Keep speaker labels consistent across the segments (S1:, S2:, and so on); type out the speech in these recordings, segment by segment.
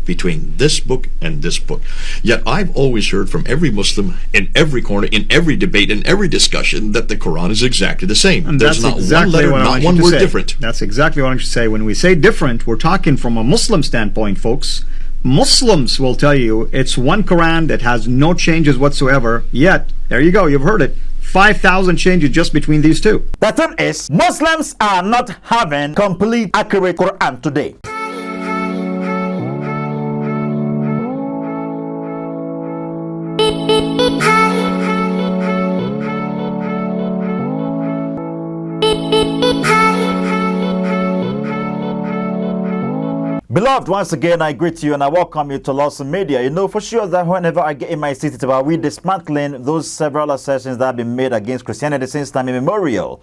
S1: between this book and this book. Yet I've always heard from every Muslim in every corner, in every debate, in every discussion, that the Quran is exactly the same.
S2: And
S1: there's not one letter, not one word different.
S2: That's exactly what I want you to say. When we say different, we're talking from a Muslim standpoint, folks. Muslims will tell you it's one Quran that has no changes whatsoever. Yet, there you go, you've heard it. 5,000 changes just between these two.
S3: The thing is, Muslims are not having complete, accurate Quran today. Beloved, once again, I greet you and I welcome you to Lawson Media. You know for sure that whenever I get in my city, we dismantling those several assertions that have been made against Christianity since time immemorial.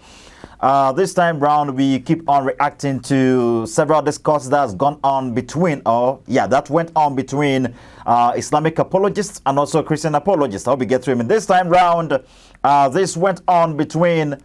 S3: This time round, we keep on reacting to several discourses that has gone on between, that went on between Islamic apologists and also Christian apologists. I'll be get to him. And this time round, this went on between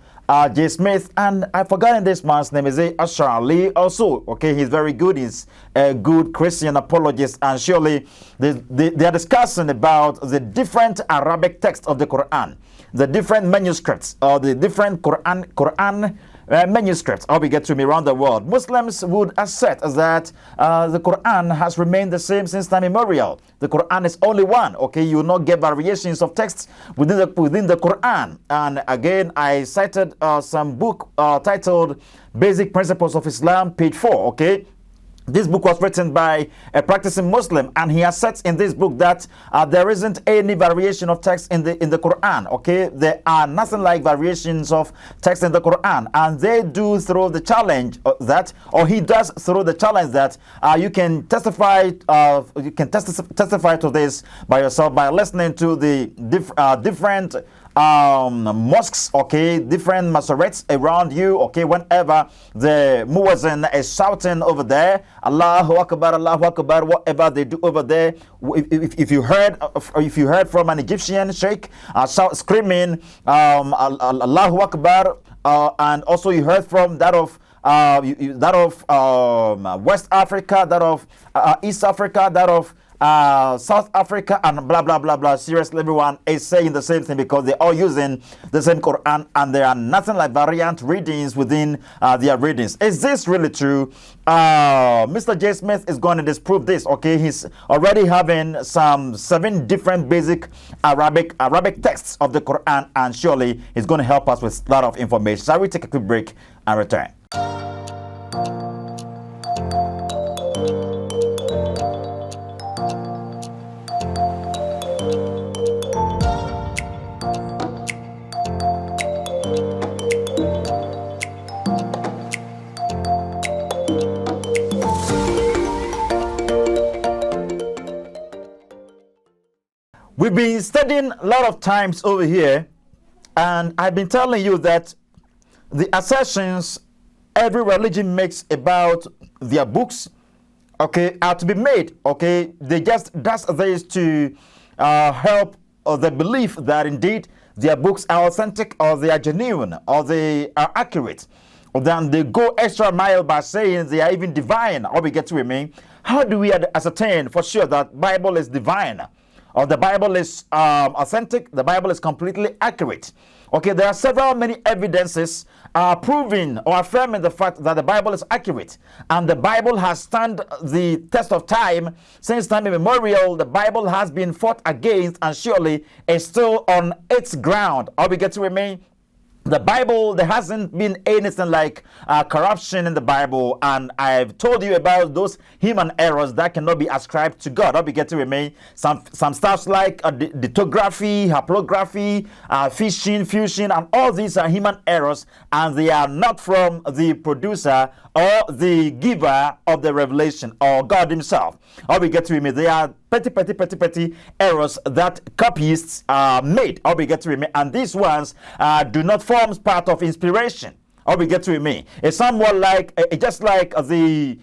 S3: J. Smith, and I've forgotten this man's name. Is it Ashali also? Okay, he's very good. He's a good Christian apologist, and surely they are discussing about the different Arabic texts of the Quran, the different manuscripts, or the different Quran manuscripts. How we get to me around the world. Muslims would assert that the Quran has remained the same since time immemorial. The Quran is only one. Okay, you will not get variations of texts within the Quran. And again, I cited some book titled Basic Principles of Islam, page 4. Okay. This book was written by a practicing Muslim, and he asserts in this book that there isn't any variation of text in the Quran. Okay, there are nothing like variations of text in the Quran, and they do throw the challenge he does throw the challenge that you can testify. You can testify to this by yourself by listening to the different mosques, okay, different masarets around you, okay, whenever the muezzin is shouting over there, Allahu Akbar, whatever they do over there. If you heard from an Egyptian sheikh screaming Allahu Akbar, and also you heard from that of West Africa, that of East Africa, that of South Africa, and blah blah blah blah. Seriously, everyone is saying the same thing because they're all using the same Quran, and there are nothing like variant readings within their readings. Is this really true? Mr. J. Smith is going to disprove this. Okay, he's already having some 7 different basic Arabic texts of the Quran, and surely he's going to help us with a lot of information. Shall we take a quick break and return? We've been studying a lot of times over here, and I've been telling you that the assertions every religion makes about their books, okay, are to be made, okay. They just does this to help the belief that indeed their books are authentic, or they are genuine, or they are accurate. Then they go extra mile by saying they are even divine. Or we get to me. How do we ascertain for sure that Bible is divine, or the Bible is authentic, the Bible is completely accurate? Okay, there are many evidences proving or affirming the fact that the Bible is accurate, and the Bible has stood the test of time. Since time immemorial, the Bible has been fought against, and surely is still on its ground. Or we get to remain. The Bible, there hasn't been anything like corruption in the Bible, and I've told you about those human errors that cannot be ascribed to God. I'll be getting remain some stuff like lithography, haplography, fission, fusion, and all these are human errors, and they are not from the producer or the giver of the revelation, or God himself. I'll be getting remain. They are petty errors that copyists made. I'll be getting remain, and these ones do not form part of inspiration. Or we get to me. It's somewhat like just like the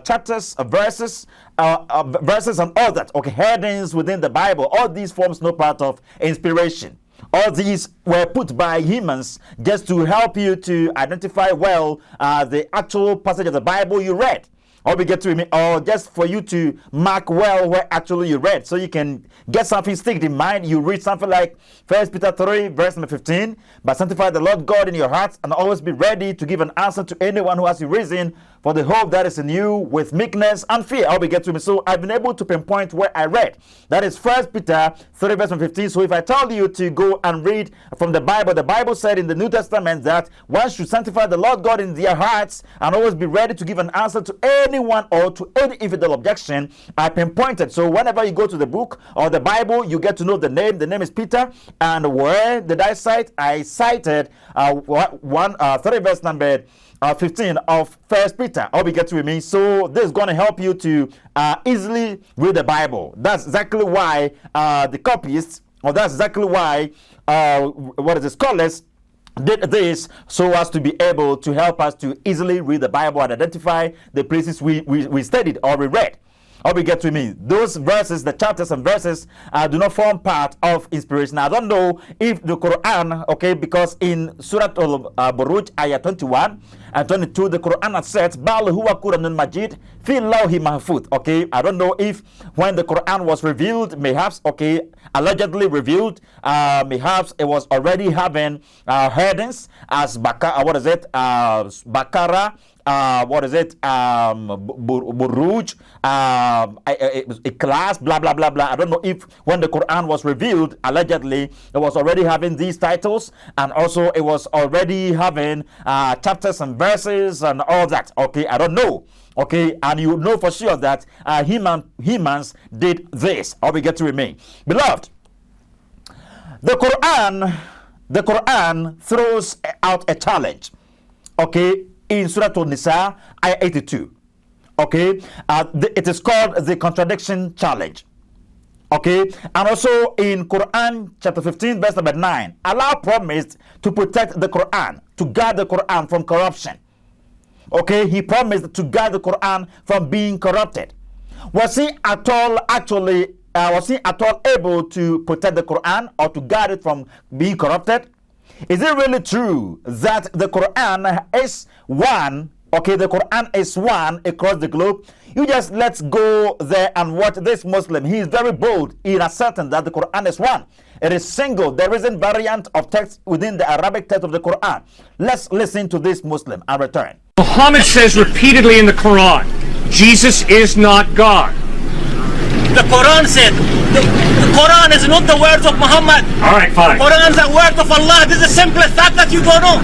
S3: chapters, verses, and all that. Okay, headings within the Bible. All these forms no part of inspiration. All these were put by humans just to help you to identify well the actual passage of the Bible you read. or we get to me, or just for you to mark well where actually you read, so you can get something stick in mind. You read something like 1 Peter 3 verse number 15, but sanctify the Lord God in your hearts, and always be ready to give an answer to anyone who has a reason for the hope that is in you with meekness and fear. Or we get to me. So I've been able to pinpoint where I read. That is 1 Peter 3 verse 15. So if I tell you to go and read from the Bible said in the New Testament that one should sanctify the Lord God in their hearts and always be ready to give an answer to anyone or to any infidel objection. I pinpointed. So whenever you go to the book or the Bible, you get to know the name. The name is Peter. And where did I cite? I cited 3 verse number 15 of 1 Peter. All we get to me. So this is going to help you to easily read the Bible. That's exactly why the copyists, or that's exactly why scholars did this, so as to be able to help us to easily read the Bible and identify the places we studied or we read. Or we get to me. Those verses, the chapters and verses, do not form part of inspiration. I don't know if the Quran, okay, because in Surah Al-Buruj, ayah 21 and 22, the Quran says, Bal huwa Quranun Majid fi lawhi mahfuz. Okay, I don't know if when the Quran was revealed, perhaps, okay, allegedly revealed, perhaps it was already having headings as Bakara, Buruj, a class, blah blah blah blah. I don't know if when the Quran was revealed, allegedly it was already having these titles, and also it was already having chapters and verses and all that. Okay, I don't know. Okay, and you know for sure that humans did this. Or we get to remain, beloved. The Quran throws out a challenge. Okay. In Surah An-Nisa, ayah 82. Okay, it is called the contradiction challenge. Okay, and also in Quran chapter 15 verse number 9, Allah promised to protect the Quran, to guard the Quran from corruption. Okay, He promised to guard the Quran from being corrupted. Was He at all able to protect the Quran or to guard it from being corrupted? Is it really true that the Quran is one? Okay, the Quran is one across the globe. Let's go there and watch this Muslim. He is very bold in asserting that the Quran is one. It is single. There isn't variant of text within the Arabic text of the Quran. Let's listen to this Muslim and return.
S4: Muhammad says repeatedly in the Quran, Jesus is not God.
S5: The Quran said, the Quran is not the words of Muhammad.
S4: All right, fine.
S5: The Quran is the word of Allah. This is the simplest fact that you don't know.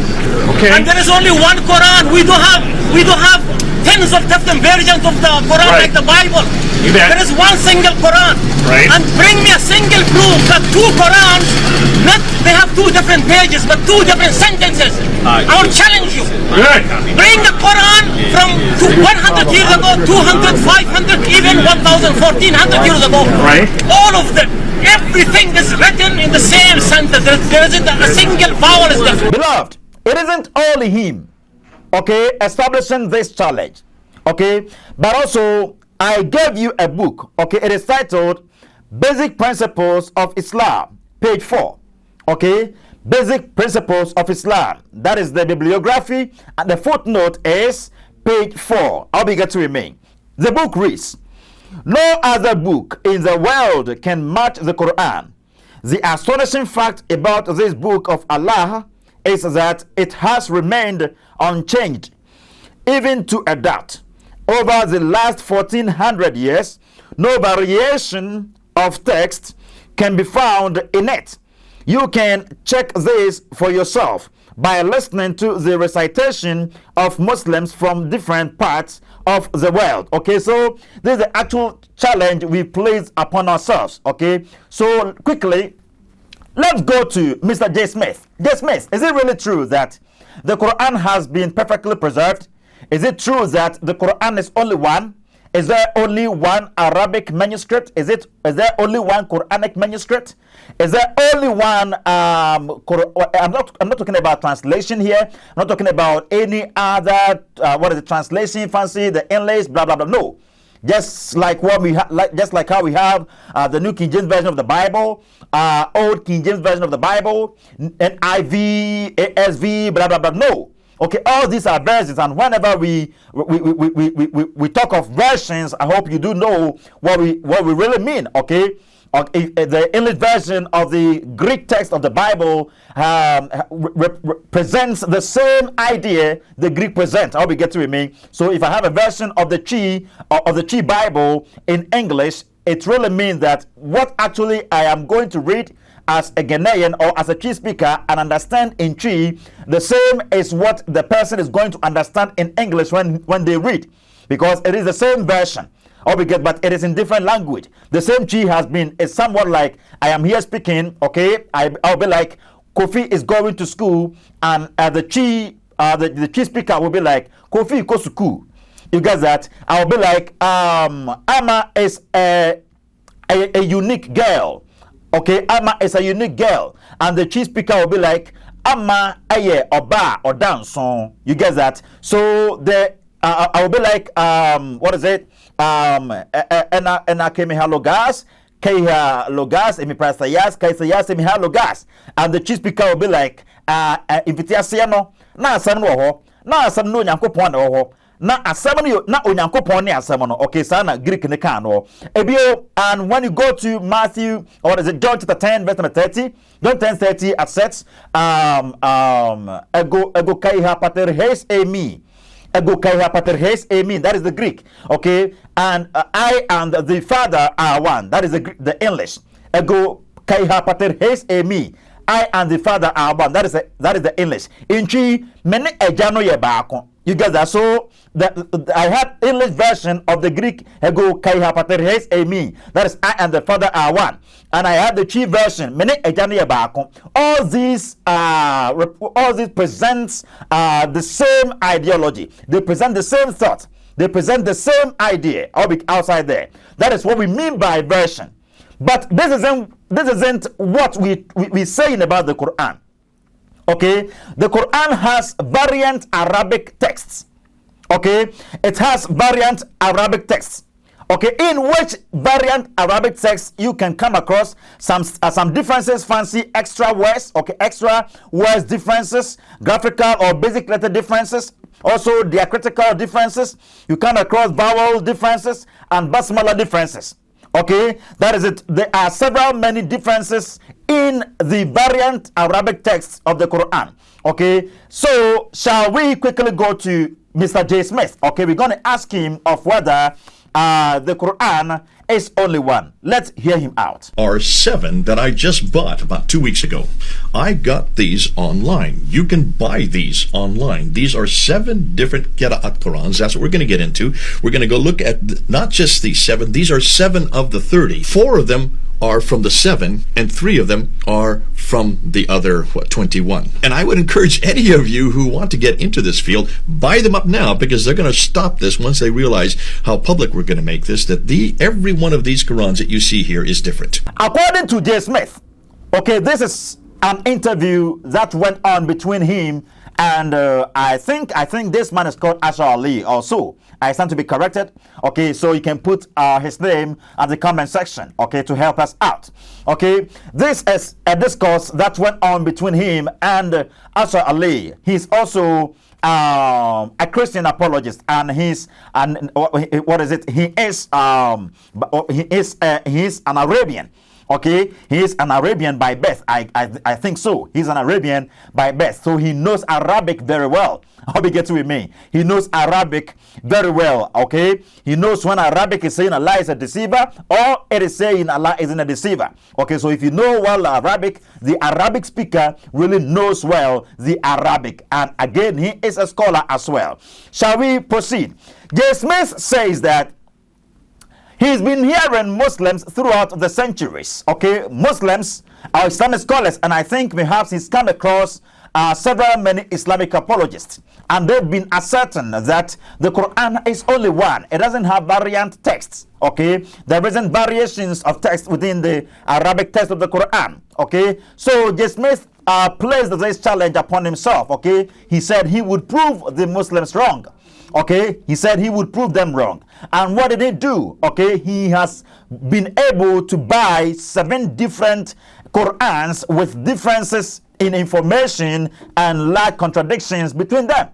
S4: Okay.
S5: And there is only one Quran. We don't have tens of different versions of the Quran,
S4: Right.
S5: like the Bible.
S4: You bet.
S5: There is one single Quran.
S4: Right.
S5: And bring me a single proof that two Qurans, not they have two different pages, but two different sentences. I will challenge you.
S4: Good.
S5: Bring the Quran from 100 years ago, 200, 500, even 1,000, 1,400 years ago.
S4: Right.
S5: All of them. Everything is written in the same sentence. There isn't a single vowel is different.
S3: Beloved, it isn't only him, okay, establishing this challenge, okay, but also I gave you a book, okay, it is titled Basic Principles of Islam, page 4, okay, Basic Principles of Islam. That is the bibliography, and the footnote is page 4. I'll be get to remain. The book reads, no other book in the world can match the Quran. The astonishing fact about this book of Allah is that it has remained unchanged, even to a dot. Over the last 1400 years, no variation of text can be found in it. You can check this for yourself by listening to the recitation of Muslims from different parts of the world. Okay, so this is the actual challenge we place upon ourselves. Okay, so quickly, let's go to Mr. J. Smith. J. Smith, is it really true that the Quran has been perfectly preserved? Is it true that the Quran is only one? Is there only one Arabic manuscript? Is there only one Quranic manuscript? Is there only one? I'm not talking about translation here. I'm not talking about any other. Translation? Fancy the inlays, blah blah blah. No, just like what we have, just like how we have the New King James Version of the Bible, Old King James Version of the Bible, NIV, ASV, blah blah blah. No. Okay, all these are versions, and whenever we talk of versions, I hope you do know what we really mean. Okay, the English version of the Greek text of the Bible presents the same idea the Greek presents. I hope you get to me. So if I have a version of the Chi Bible in English, it really means that what actually I am going to read as a Ghanaian or as a Chi speaker and understand in Chi, the same is what the person is going to understand in English when they read, because it is the same version. But it is in different language. The same Chi has been, is somewhat like, I am here speaking, okay, I'll be like, Kofi is going to school, and the Chi speaker will be like, Kofi goes to school. You get that? I'll be like, Ama is a unique girl. Okay, Ama is a unique girl. And the Chi speaker will be like, Ama aye oba or dance song. You get that? So I will be like, what is it? Ena kemi halogas, kaya logas, emi prasayas, kaya sayas, emi halogas. And the Chi speaker will be like, invitiasiano, na asam no ho, na asam no nyankopon no ho. Na asam no na onyankopon ne asam no. Okay, sana Greek ne kan no. Ebio, and when you go to Matthew, or what is it, John chapter 10 verse number 30, John 10:30 accepts ego kai ha pater hes emi. Ego kai ha pater hes emi. That is the Greek. Okay, and I and the Father are one. That is the English. Ego kai ha pater hes emi. I and the Father are one. That is the English. In Chi, mene ejano ye baako. You get that? So I had English version of the Greek ego kai ha pater hes emi. That is I and the Father are one. And I had the Chi version mene ejano ye baako. All these presents the same ideology. They present the same thought. They present the same idea. I'll be outside there. That is what we mean by version. But this isn't what we saying about the Quran. Okay, the Quran has variant Arabic texts. Okay, it has variant Arabic texts. Okay, in which variant Arabic text you can come across some differences, fancy extra words. Okay, extra words differences, graphical or basic letter differences. Also diacritical differences. You come across vowel differences and basmala differences. Okay, that is it. There are many differences in the variant Arabic text of the Quran. Okay, so shall we quickly go to Mr. J. Smith? Okay, we're going to ask him of whether the Quran is only one. Let's hear him out.
S1: Are 7 that I just bought about 2 weeks ago. I got these online. You can buy these online. These are 7 different Qira'at Qurans. That's what we're going to get into. We're going to go look at not just these 7. These are 7 of the 30. 4 of them are from the 7, and 3 of them are from the other 21. And I would encourage any of you who want to get into this field, buy them up now, because they're going to stop this once they realize how public we're going to make this, that every one of these Qurans that you see here is different.
S3: According to J. Smith, okay, this is an interview that went on between him and I think this man is called Asher Ali also. I stand to be corrected. Okay, so you can put his name at the comment section, okay, to help us out. Okay, this is a discourse that went on between him and Asher Ali. He's also a Christian apologist, and what is it? He is an Arabian. Okay, he is an Arabian by birth. I think so. He's an Arabian by birth, so he knows Arabic very well. How we get to with me? He knows Arabic very well. Okay, he knows when Arabic is saying Allah is a deceiver, or it is saying Allah isn't a deceiver. Okay, so if you know well Arabic, the Arabic speaker really knows well the Arabic, and again, he is a scholar as well. Shall we proceed? J. Smith says that he's been hearing Muslims throughout the centuries, okay? Muslims are Islamic scholars, and I think perhaps he's come across many Islamic apologists, and they've been asserting that the Quran is only one. It doesn't have variant texts, okay? There isn't variations of text within the Arabic text of the Quran, okay? So J. Smith placed this challenge upon himself, okay? He said he would prove the Muslims wrong. Okay, he said he would prove them wrong. And what did he do? Okay, he has been able to buy 7 different Qurans with differences in information and large contradictions between them.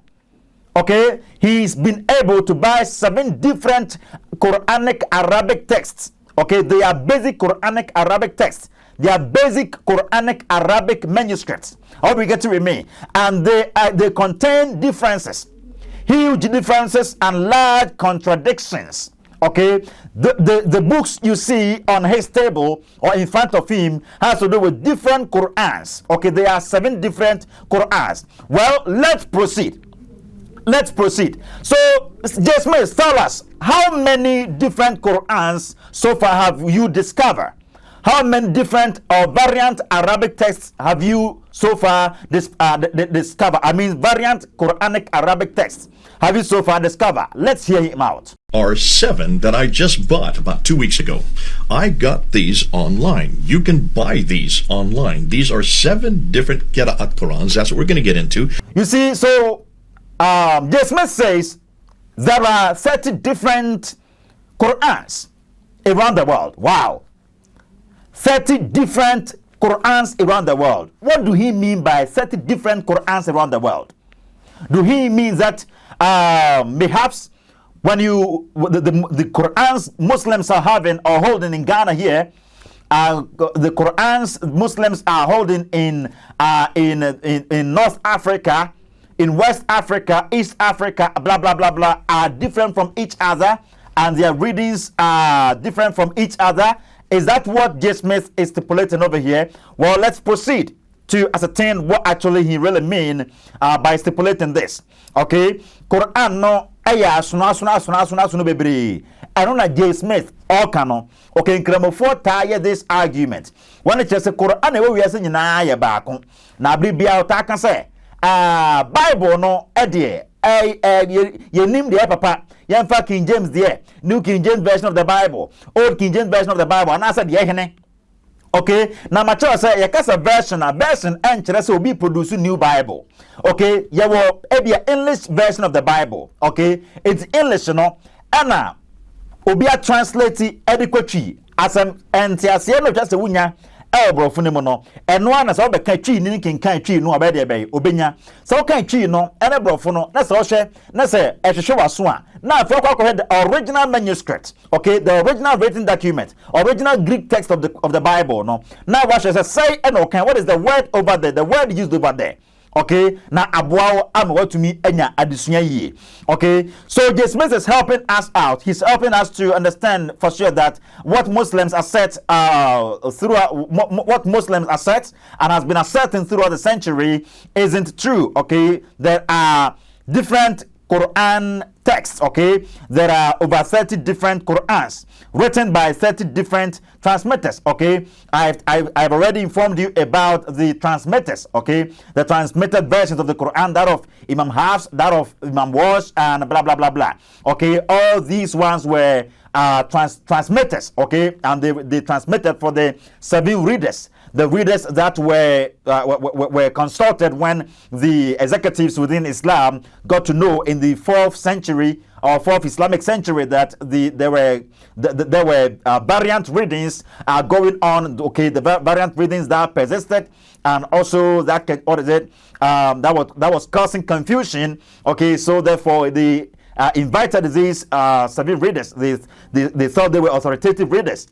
S3: Okay, he's been able to buy 7 different Quranic Arabic texts. Okay, they are basic Quranic Arabic texts. They are basic Quranic Arabic manuscripts. I hope you get to with me. And they contain differences, huge differences and large contradictions. Okay, the books you see on his table or in front of him has to do with different Qurans. Okay, there are 7 different Qurans. Well, let's proceed. Let's proceed. So, Jasmine, tell us, how many different Qurans so far have you discovered? How many different or variant Arabic texts have you so far discovered? I mean, variant Quranic Arabic texts have you so far discovered? Let's hear him out.
S1: Are 7 that I just bought about 2 weeks ago. I got these online. You can buy these online. These are 7 different Qira'at Qurans. That's what we're going to get into.
S3: You see, so Jasmine says there are 30 different Qurans around the world. Wow. 30 different Qurans around the world. What do he mean by 30 different Qurans around the world? Do he mean that perhaps when the Qurans Muslims are having or holding in Ghana here, the Qurans Muslims are holding in North Africa, in West Africa, East Africa, blah blah blah blah, are different from each other, and their readings are different from each other? Is that what J. Smith is stipulating over here? Well, let's proceed to ascertain what actually he really mean by stipulating this. Okay, Quran no aya suna bebre. I don't know J. Smith or canon. Okay, Nkramofo tie this argument. When it just a Quran we are saying na ya back na bibia o ta kan say Bible no edie ye nim de papa yemfa King James there, New King James version of the Bible, Old King James version of the Bible, and I said hene. Okay, now my child say ya kasa version and chere say obi produce new Bible. Okay, ya wo ebia English version of the Bible. Okay, it's English no ana obi a translate adequately asem entiase no just wunya elbrofo ne mo no eno ana so be kan twi ni kin kan twi no obede be obenya so kan twi no ene brofo no na so hwe na se ehwehwe waso a na afọ kwa the original manuscript. Okay, the original written document, original Greek text of the Bible no now what say and okay, what is the word over there, the word used over there? Okay, now aboa am what to me enya adesua yie. Okay, so J. Smith is helping us out. He's helping us to understand for sure that what Muslims assert what Muslims assert and has been asserting throughout the century isn't true. Okay, there are different Quran texts. Okay, there are over 30 different Qurans written by 30 different transmitters. Okay, I've already informed you about the transmitters. Okay, the transmitted versions of the Quran, that of Imam Hafs, that of Imam Warsh, and blah blah blah blah. Okay, all these ones were transmitters. Okay, and they transmitted for the 7 readers. The readers that were consulted when the executives within Islam got to know in the 4th century or 4th Islamic century that there were variant readings going on. Okay, the variant readings that persisted, and also that that was causing confusion. Okay, so therefore they invited these 7 readers. They thought they were authoritative readers.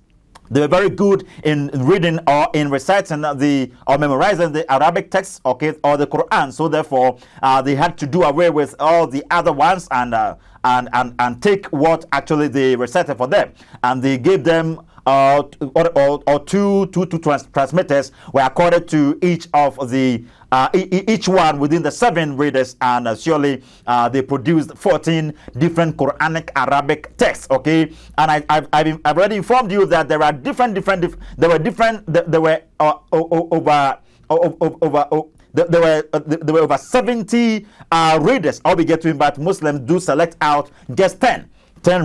S3: They were very good in reading or in reciting or memorizing the Arabic text, okay, or the Quran. So therefore, they had to do away with all the other ones and take what actually they recited for them, and they gave them two transmitters were accorded to each of the each one within the 7 readers, and surely they produced 14 different Quranic Arabic texts. Okay, and I've already informed you that there are there were over 70 readers. I'll be getting, but Muslims do select out just 10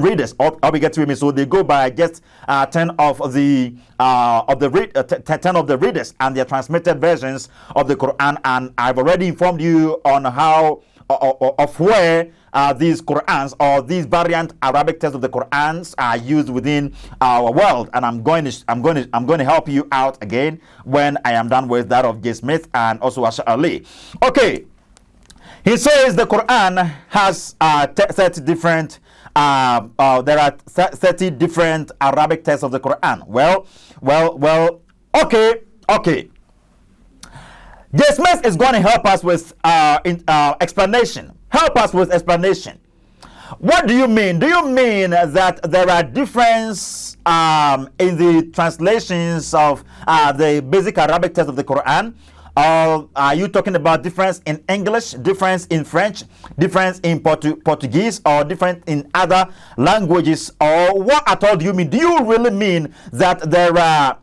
S3: readers. I'll be getting me, so they go by just 10 of the 10 of the readers and their transmitted versions of the Quran. And I've already informed you on how of where these Qurans or these variant Arabic texts of the Qurans are used within our world. And I'm going to help you out again when I am done with that of J. Smith and also Asha Ali. Okay. He says the Quran has 30 different there are 30 different Arabic texts of the Quran. Well, okay. J. Smith is going to help us with explanation. Help us with explanation. What do you mean? Do you mean that there are differences in the translations of the basic Arabic text of the Quran? Or are you talking about difference in English, difference in French, difference in Portuguese, or difference in other languages? Or what at all do you mean? Do you really mean that there are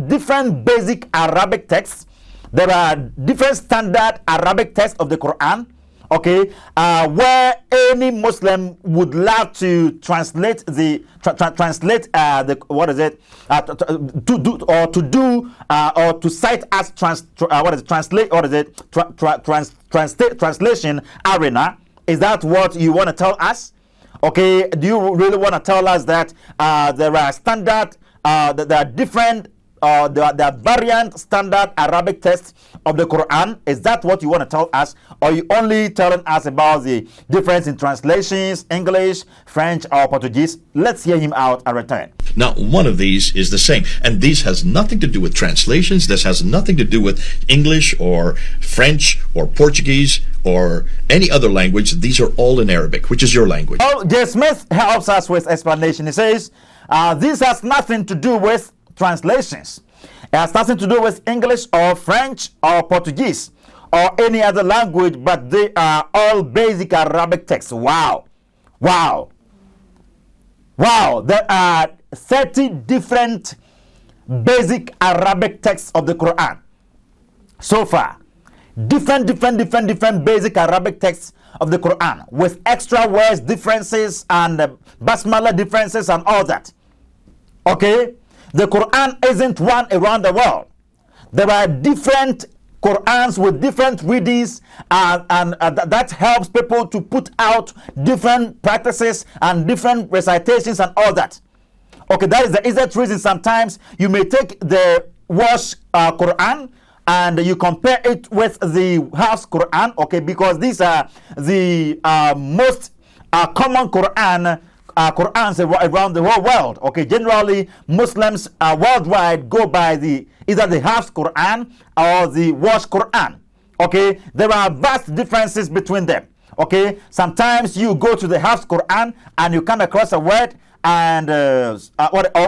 S3: different basic Arabic texts? There are different standard Arabic texts of the Quran, okay, where any Muslim would love to translate the cite as translation arena. Is that what you want to tell us? Okay, do you really want to tell us that there are standard, there are different, there are variant standard Arabic texts of the Quran? Is that what you want to tell us? Or are you only telling us about the difference in translations, English, French, or Portuguese? Let's hear him out and return.
S1: Now, one of these is the same, and these has nothing to do with translations. This has nothing to do with English or French or Portuguese or any other language. These are all in Arabic, which is your language.
S3: Oh, J. Smith helps us with explanation. He says, this has nothing to do with translations. It has nothing to do with English or French or Portuguese or any other language, but they are all basic Arabic texts. Wow. There are 30 different basic Arabic texts of the Quran so far. Different basic Arabic texts of the Quran with extra words differences and basmala differences and all that. Okay? The Quran isn't one around the world. There are different Qurans with different readings, and that helps people to put out different practices and different recitations and all that. Okay, that is the exact reason sometimes you may take the Wash Quran and you compare it with the House Quran, okay, because these are the most common Qurans around the whole world. Okay, generally Muslims worldwide go by either the Hafs Quran or the Wash Quran. Okay, there are vast differences between them. Okay, sometimes you go to the Hafs Quran and you come across a word and or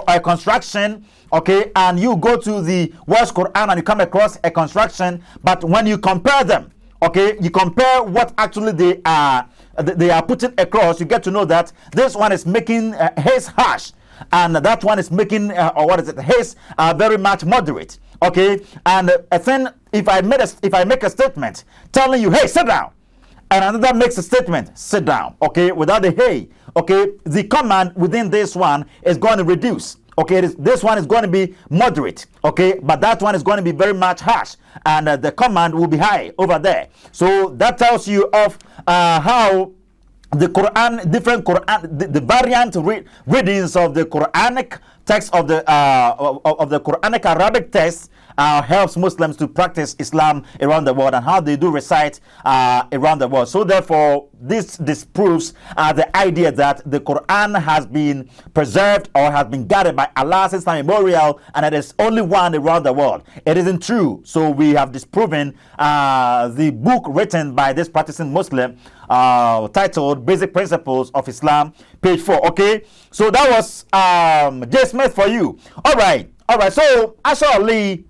S3: a construction. Okay, and you go to the Wash Quran and you come across a construction. But when you compare them, okay, you compare what actually they are putting across, you get to know that this one is making haze harsh and that one is making haze very much moderate. Okay, and if I make a statement telling you, hey, sit down, and another makes a statement, sit down, okay, without the hey, okay, the command within this one is going to reduce. Okay, this one is going to be moderate, okay, but that one is going to be very much harsh, and the command will be high over there. So that tells you of how the Quran, different Quran, the variant readings of the Quranic text of the Quranic Arabic text helps Muslims to practice Islam around the world and how they do recite around the world. So therefore, this disproves the idea that the Quran has been preserved or has been guarded by Allah since time immemorial and it is only one around the world. It isn't true. So we have disproven the book written by this practicing Muslim titled Basic Principles of Islam, page 4. Okay, so that was J. Smith for you. All right. So Asha Ali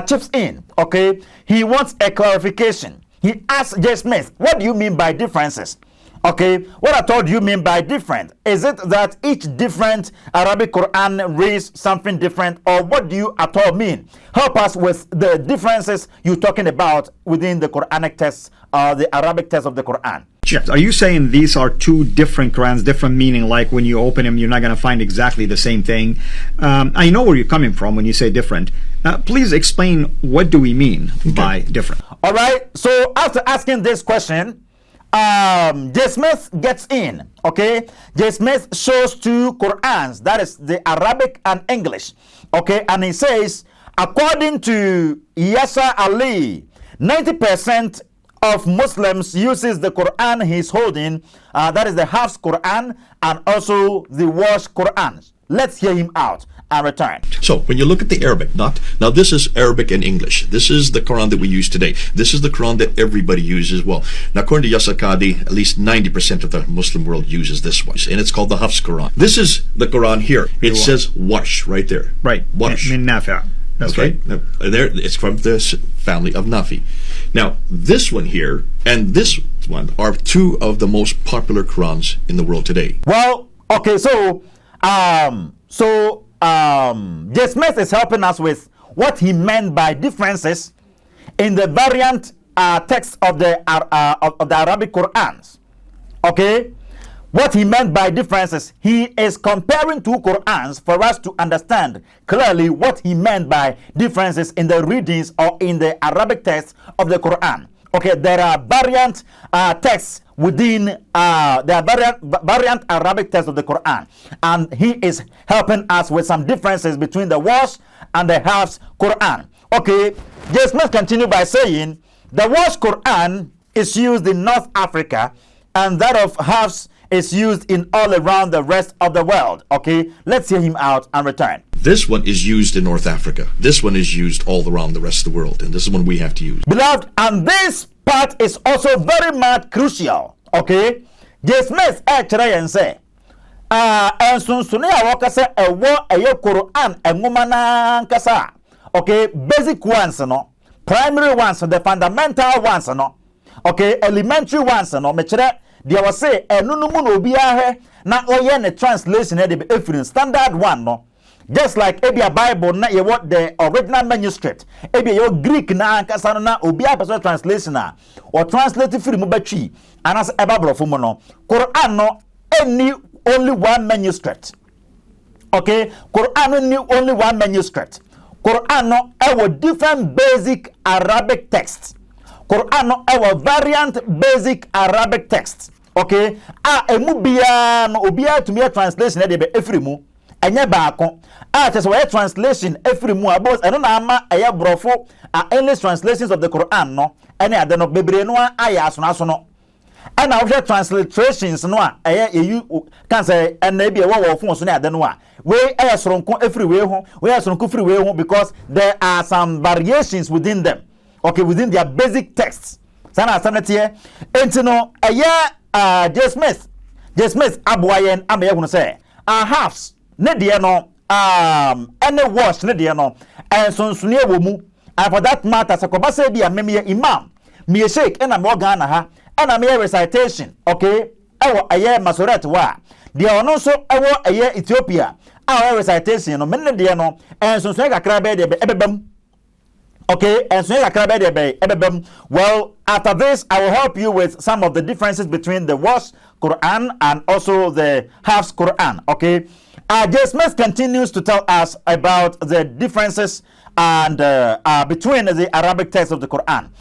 S3: chips in. Okay, he wants a clarification. He asks J. Smith, what do you mean by differences? Okay, what I told you mean by different? Is it that each different Arabic Quran reads something different, or what do you at all mean? Help us with the differences you're talking about within the Quranic text, the Arabic text of the Quran.
S2: Yes. Are you saying these are two different Qurans, different meaning, like when you open them, you're not going to find exactly the same thing? I know where you're coming from when you say different. Please explain, what do we mean by different?
S3: All right. So after asking this question, J. Smith gets in. Okay, J. Smith shows 2 Qurans, that is the Arabic and English. Okay, and he says, according to u.s.a, 90% of Muslims uses the Quran he's holding, that is the Hafs Quran and also the Warsh Quran. Let's hear him out and return.
S1: So when you look at the Arabic, now this is Arabic and English. This is the Quran that we use today. This is the Quran that everybody uses. Well, now according to u.s.a, at least 90% of the Muslim world uses this one, and it's called the Hafs Quran. This is the Quran here. It says Warsh right there.
S2: Right.
S1: Warsh.
S2: Min Nafi'. That's
S1: okay.
S2: right.
S1: Now, there, it's from the family of Nafi. Now, this one here and this one are 2 of the most popular Qurans in the world today.
S3: Well, okay, so J. Smith is helping us with what he meant by differences in the variant text of the Arabic Qurans. Okay, what he meant by differences, he is comparing 2 Qurans for us to understand clearly what he meant by differences in the readings or in the Arabic text of the Quran. Okay, there are variant texts within the variant Arabic text of the Quran, and he is helping us with some differences between the Warsh and the Hafs Quran. Okay, J. Smith continued by saying the Warsh Quran is used in North Africa, and that of Hafs is used in all around the rest of the world. Okay, let's hear him out and return.
S1: This one is used in North Africa. This one is used all around the rest of the world, and this is one we have to use.
S3: Beloved, and this part is also very much crucial. Okay, J. Smith actually and say, and soon I walk as a war a Quran and woman kasa. Okay, basic ones, no, primary ones, the fundamental ones, no, okay, elementary ones, no, mechere. There was say no obi ahe na oye ne translation e dey standard one no, just like ebia Bible na ye what the original manuscript ebia your Greek na ankasa no na obi a person translation or translate free mu batwi anas eba brofo mu no. Quran no any only one manuscript. Okay, Quran no only one manuscript. Quran no e different basic Arabic texts. Quran no our variant basic Arabic text. Okay, emu bia no obia to me translation dey be efrimu enye baako just we translation efrimu about eno na ama eye brofo English translations of the Quran no ene ade no bebre no aya aso no and now translations no eye you can say and be wo fun so na ade no we eye soronko efriwe ho we eye soronko friwe ho because there are some variations within them. Okay, within their basic texts. Sana sanete entino J. Smith aboyen ameye hunu say Hafs ne de no any Warsh ne de no ensonsune wo mu, and for that matter sakoba say bia memye imam me sheik na me Ghana ha na me recitation. Okay, ewo Masoret wa de ono so ewo Ethiopia our recitation no men de no ensonsune kakra be de ebebam. Okay, and so well, after this, I will help you with some of the differences between the Warsh Quran and also the Hafs Quran. Okay, J. Smith continues to tell us about the differences and between the Arabic text of the Quran.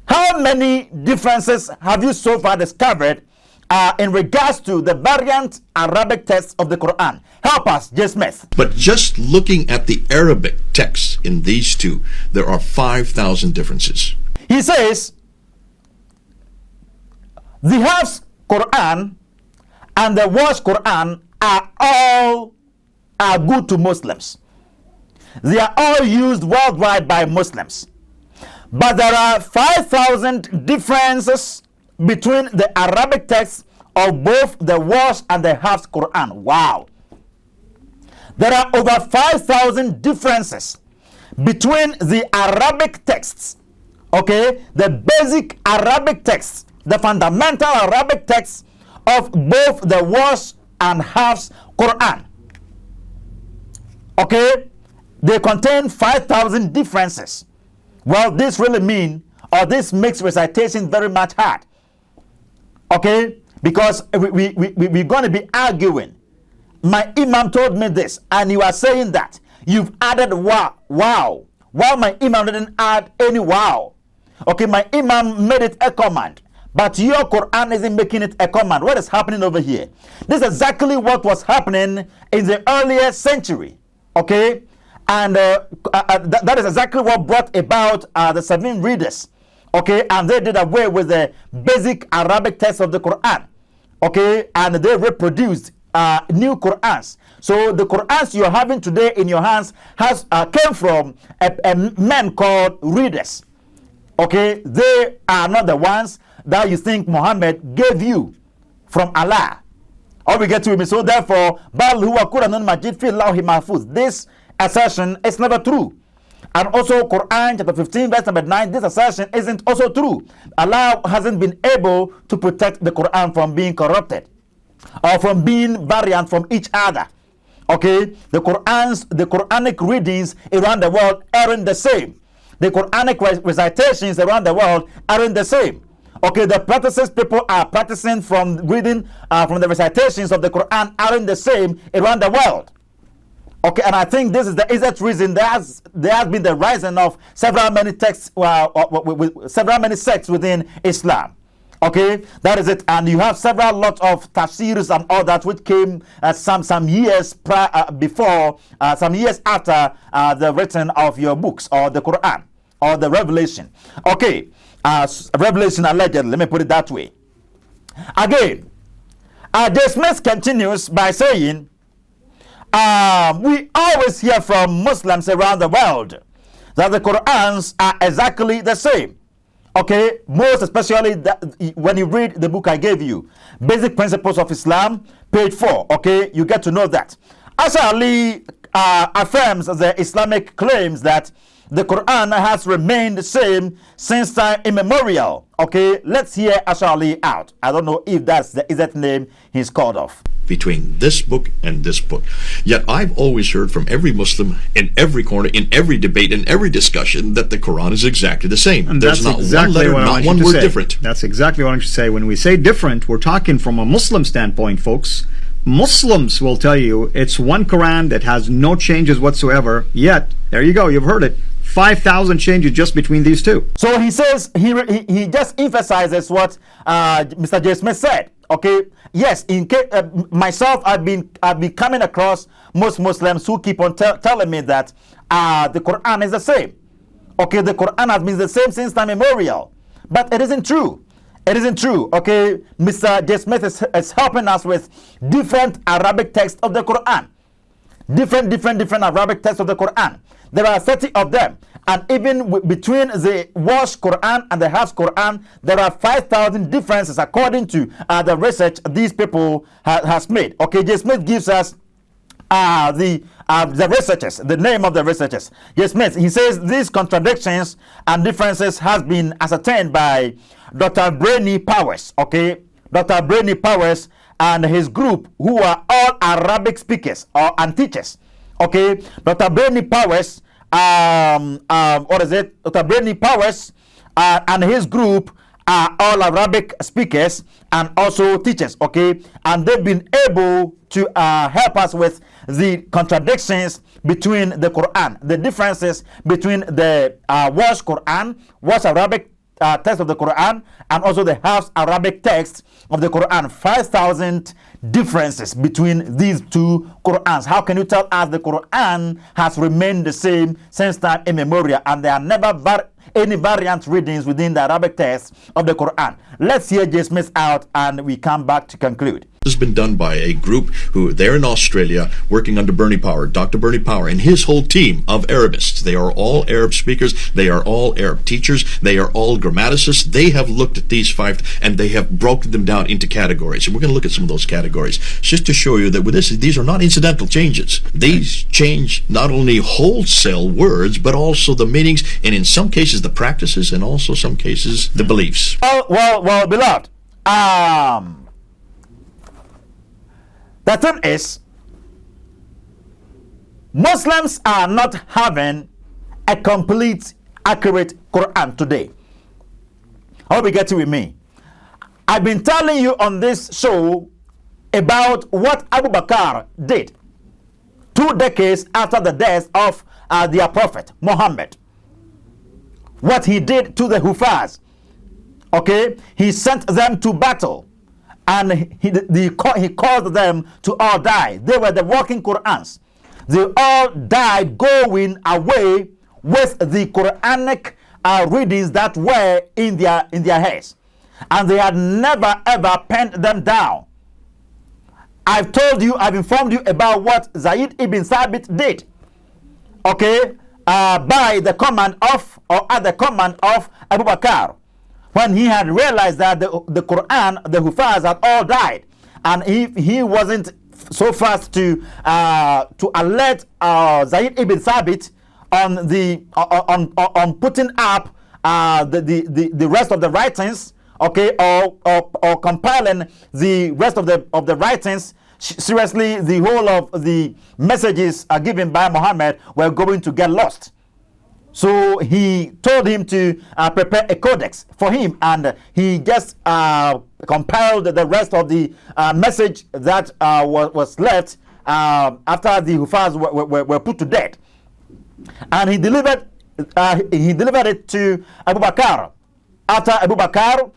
S3: How many differences have you so far discovered in regards to the variant Arabic text of the Quran? Help us, J. Smith.
S1: But just looking at the Arabic text in these 2, there are 5,000 differences.
S3: He says the Hafs Quran and the Warsh Quran are good to Muslims. They are all used worldwide by Muslims. But there are 5,000 differences between the Arabic text of both the Warsh and the Hafs Quran. Wow. There are over 5,000 differences between the Arabic texts, okay, the basic Arabic texts, the fundamental Arabic texts of both the Warsh and Hafs Quran. Okay, they contain 5,000 differences. Well, this really means, or this makes recitation very much hard. Okay, because we're going to be arguing. My imam told me this, and you are saying that you've added wow. While my imam didn't add any wow. Okay, my imam made it a command. but your Quran isn't making it a command. What is happening over here? This is exactly what was happening in the earlier century. Okay? And that is exactly what brought about the 7 readers. Okay? And they did away with the basic Arabic text of the Quran. Okay? And they reproduced new Qurans. So the Qurans you're having today in your hands has came from a men called readers. Okay? They are not the ones that you think Muhammad gave you from Allah. Or we get to him. So therefore, Bal huwa Quranun Majid fi Lawhi Mahfuz. This assertion is never true. And also Quran chapter 15 verse number 9, this assertion isn't also true. Allah hasn't been able to protect the Quran from being corrupted or from being variant from each other. Okay, the Quranic readings around the world aren't the same. The Quranic recitations around the world aren't the same. Okay, the practices people are practicing from reading from the recitations of the Quran aren't the same around the world. Okay, and I think this is the exact reason there has been the rising of several many texts, several many sects within Islam. Okay, that is it. And you have several lots of tafsirs and all that which came some years before, some years after the writing of your books or the Quran or the Revelation. Okay, Revelation allegedly, let me put it that way. Again, J. Smith continues by saying, we always hear from Muslims around the world that the Qurans are exactly the same. Okay, most especially when you read the book I gave you, Basic Principles of Islam, page 4. Okay, you get to know that. U.s.a. affirms the Islamic claims that the Quran has remained the same since time immemorial. Okay, let's hear U.s.a. out. I don't know if that's the exact name he's called of.
S1: Between this book and this book. Yet I've always heard from every Muslim in every corner, in every debate, in every discussion that the Quran is exactly the same.
S2: And
S1: there's not one letter, not one word different.
S2: That's exactly what I want you to say. When we say different, we're talking from a Muslim standpoint, folks. Muslims will tell you it's one Quran that has no changes whatsoever. Yet, there you go, you've heard it. 5,000 changes just between these two.
S3: So he says, he just emphasizes what Mr. J. Smith said. Okay, yes, in case, myself, I've been coming across most Muslims who keep on telling me that the Quran is the same. Okay, the Quran has been the same since time immemorial. But it isn't true. It isn't true. Okay, Mr. J. Smith is helping us with different Arabic texts of the Quran. Different Arabic texts of the Quran. There are 30 of them. And even between the Wash Quran and the Hafs Quran, there are 5,000 differences according to the research these people has made. Okay, J. Smith gives us the researchers, the name of the researchers. J. Smith, he says these contradictions and differences has been ascertained by Dr. Brainy Powers. Okay, Dr. Brainy Powers and his group, who are all Arabic speakers and teachers. Okay, Dr. Brainy Powers, Dr. Brainy Powers and his group are all Arabic speakers and also teachers. Okay, and they've been able to help us with the contradictions between the Quran, the differences between the Wash Quran, Wash Arabic text of the Quran, and also the Hafs Arabic text of the Quran. 5,000 differences between these two Qurans. How can you tell us the Quran has remained the same since time immemorial and there are never any variant readings within the Arabic text of the Quran? Let's hear J. Smith out and we come back to conclude.
S1: This has been done by a group who they're in Australia working under Bernie Power, Dr. Bernie Power, and his whole team of Arabists. They are all Arab speakers. They are all Arab teachers. They are all grammaticists. They have looked at these 5 and they have broken them down into categories. And we're going to look at some of those categories just to show you that with this, these are not incidental changes. These change not only wholesale words, but also the meanings, and in some cases the practices, and also some cases the beliefs.
S3: Well, beloved, the thing is, Muslims are not having a complete, accurate Quran today. I hope you get it with me. I've been telling you on this show about what Abu Bakr did 2 decades after the death of their prophet, Muhammad. What he did to the Hufaz. Okay, he sent them to battle, and he caused them to all die. They were the walking Qurans. They all died going away with the Quranic readings that were in their heads, and they had never ever penned them down. I've informed you about what Zayd ibn Thabit did. Okay, by the command of, or at the command of Abu Bakr, when he had realized that the Quran, the Hufaz had all died, and he wasn't so fast to alert Zayd ibn Thabit on putting up the rest of the writings, okay, or compiling the rest of the writings. Seriously, the whole of the messages given by Muhammad were going to get lost. So he told him to prepare a codex for him, and he just compiled the rest of the message that was left after the Hufaz were put to death, and he delivered it to Abu Bakr. After Abu Bakr,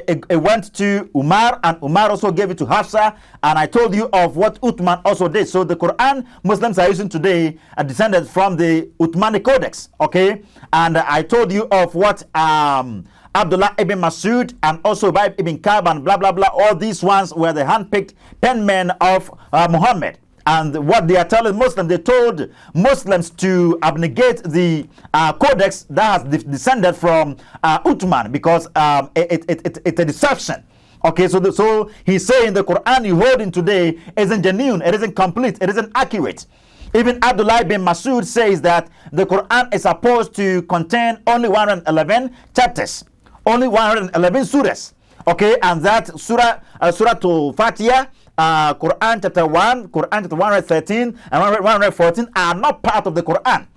S3: it went to Umar, and Umar also gave it to Hafsa. And I told you of what Uthman also did. So the Quran Muslims are using today are descended from the Uthmani Codex, okay? And I told you of what Abdullah ibn Masud and also Ubay ibn Ka'b and blah blah blah. All these ones were the handpicked 10 men of Muhammad. And what they are telling Muslims, they told Muslims to abnegate the codex that has descended from Uthman, because it's a deception. Okay, so he's saying the Quran you hold in today isn't genuine, it isn't complete, it isn't accurate. Even Abdullah bin Masud says that the Quran is supposed to contain only 111 chapters, only 111 surahs. Okay, and that Surah Al-Fatiha, Quran chapter 1, Quran chapter 113 and 114 are not part of the Quran.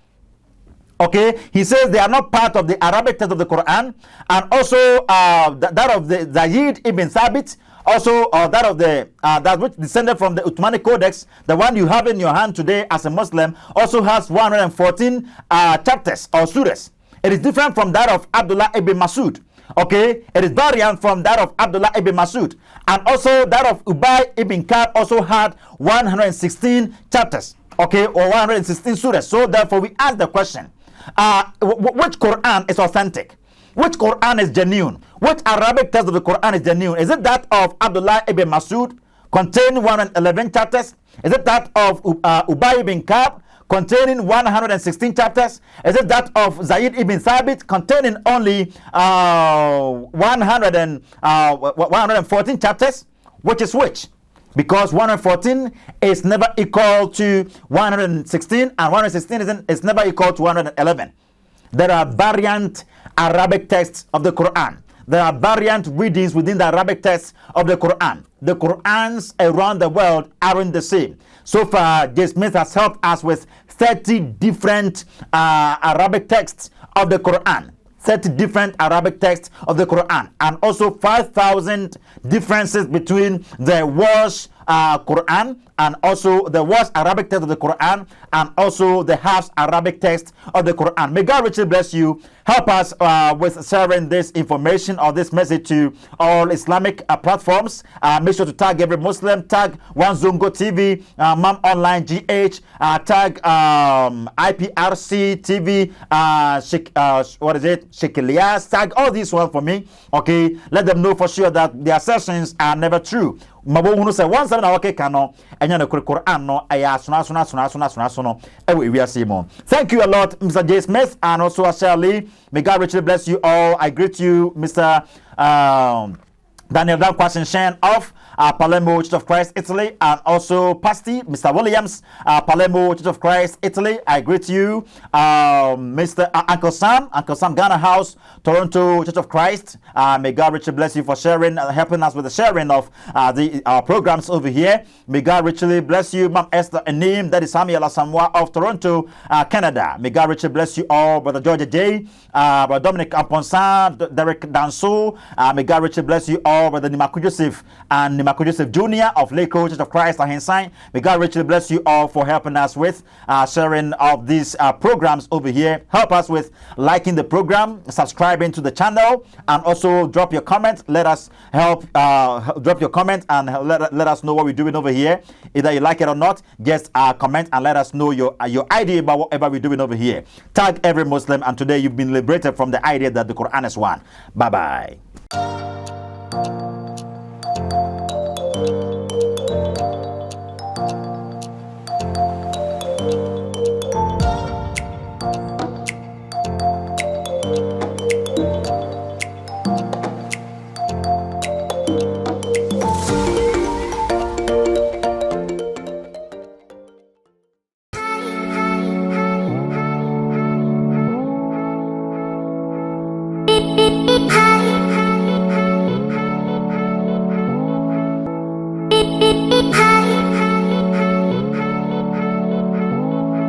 S3: Okay, he says they are not part of the Arabic text of the Quran, and also that of the Zayd ibn Thabit, also that of the that which descended from the Uthmani Codex, the one you have in your hand today as a Muslim, also has 114 chapters or surahs. It is different from that of Abdullah ibn Masud. Okay, it is variant from that of Abdullah ibn Masud, and also that of Ubay ibn Ka'b also had 116 chapters, okay, or 116 surahs. So therefore we ask the question, which Quran is authentic? Which Quran is genuine? Which Arabic text of the Quran is genuine? Is it that of Abdullah ibn Masud, containing 111 chapters? Is it that of Ubay ibn Ka'b, containing 116 chapters? Is it that of Zayd ibn Thabit, containing only 114 chapters? Which is which? Because 114 is never equal to 116, and 116 is never equal to 111. There are variant Arabic texts of the Quran. There are variant readings within the Arabic text of the Quran. The Qurans around the world aren't the same. So far, J. Smith has helped us with 30 different Arabic texts of the Quran. 30 different Arabic texts of the Quran, and also 5,000 differences between the Warsh Quran and also the Warsh Arabic text of the Quran, and also the Hafs Arabic text of the Quran. May God richly bless you. Help us with sharing this information or this message to all Islamic platforms. Make sure to tag every Muslim, tag One Zongo TV, Mam Online GH, tag IPRC TV, what is it? Shekelias, tag all these ones for me. Okay, let them know for sure that their sessions are never true. Mabo hunu say one seven awake kano enya na Quran no aya suna we are seeing more. Thank you a lot, Mr. J. Smith, and also Shirley. May God richly bless you all. I greet you, Mr. Daniel Dankwasin Shen of Palermo Church of Christ, Italy, and also Pasty, Mr. Williams, Palermo Church of Christ, Italy. I greet you, Mr. Uncle Sam Ghana House, Toronto Church of Christ. May God richly bless you for sharing, helping us with the sharing of the programs over here. May God richly bless you, Ma'am Esther Anim, that is Samuel Asamoah of Toronto, Canada. May God richly bless you all, Brother George J, Brother Dominic Amponsan, Derek Danso. May God richly bless you all. all Brother Nimaku Joseph and Nimaku Joseph Jr. of Lake Church of Christ Ahensan. May God richly bless you all for helping us with sharing of these programs over here. Help us with liking the program, subscribing to the channel, and also drop your comment. Let us help drop your comment and let us know what we're doing over here. Either you like it or not, just comment and let us know your idea about whatever we're doing over here. Tag every Muslim, and today you've been liberated from the idea that the Quran is one. Bye bye.